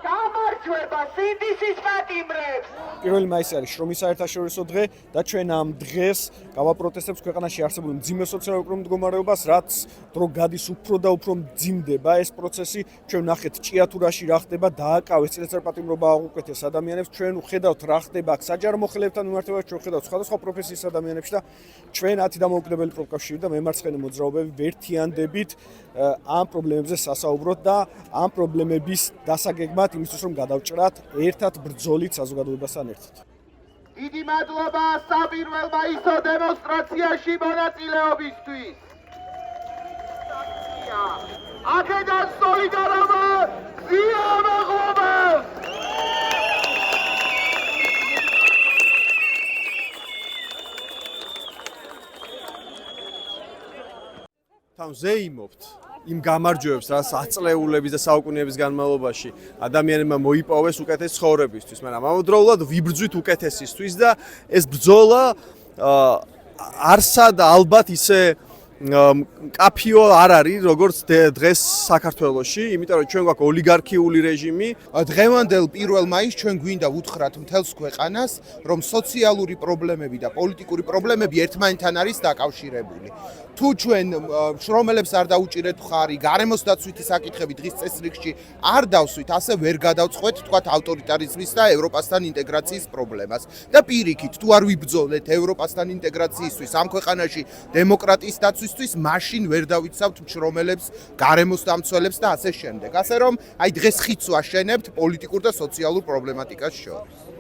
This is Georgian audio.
გამარჯვება სინდისის პატიმრებს. 1 მაისი არის შრომის საერთაშორისო დღე და ჩვენ ამ დღეს გავაპროტესტებთ ქვეყანაში არსებული მძიმე სოციალურ მდგომარეობას, რაც დრო გადის უფრო და უფრო მძიმდება ეს პროცესი. ჩვენ ნახეთ ჭიათურაში რა ხდება, დააკავეს წინასწარ პატიმრობა აღუკვეთეს ადამიანებს. ჩვენ ვხედავთ რა ხდება აქ საჯარო მოხელებთან მიმართებაში, ჩვენ ვხედავთ სხვადასხვა პროფესიის ადამიანებს და ჩვენ 10 დამოუკიდებელი პროფკავშირი და მემარცხენე მოძრაობები ვერთიანდებით ამ პრობლემებზე სასაუბროთ და ამ პრობლემების დასაგეგმად იმისთვის რომ გადავჭრათ ერთად ბრძოლით საზოგადოებასთან ერთად. დიდი მადლობა საპირველმა ისო დემონსტრაციაში მონაწილეობისთვის. აქედან სოლიდარობა ზიამაღლობას. თან ზეიმობთ იმ გამარჯვებებს, რაც აწლეულების და საუკუნეების განმავლობაში ადამიანებმა მოიპოვეს უკეთეს ცხოვრებისთვის, მაგრამ ამავდროულად ვიბრძვით უკეთესისთვის და ეს ბრძოლა არსად ალბათ ისე კაფიო არ არის, როგორც დღეს საქართველოში, იმიტომ რომ ჩვენ გვაქვს ოლიგარქიული რეჟიმი. დღევანდელ 1 მაისს ჩვენ გვინდა ვუთხრათ მთელს ქვეყანას, რომ სოციალური პრობლემები და პოლიტიკური პრობლემები ერთმანეთთან არის დაკავშირებული. თუ ჩვენ შრომელებს არ დაუჭირეთ ხარი, გარემოს დაცვითი საკითხები დღის წესრიგში არ დავსვით, ასე ვერ გადავწყვეთ თქვათ ავტორიტარიზმის და ევროპასთან ინტეგრაციის პრობლემას. და პირიქით, თუ არ ვიბრძოლეთ ევროპასთან ინტეგრაციისთვის, ამ ქვეყანაში დემოკრატიის დაცვისთვის, მაშინ ვერ დავიცავთ შრომელებს, გარემოს დამცველებს და ასე შემდეგ. ასე რომ, აი დღეს ხიდს ვაშენებთ პოლიტიკურ და სოციალურ პრობლემატიკას შორის.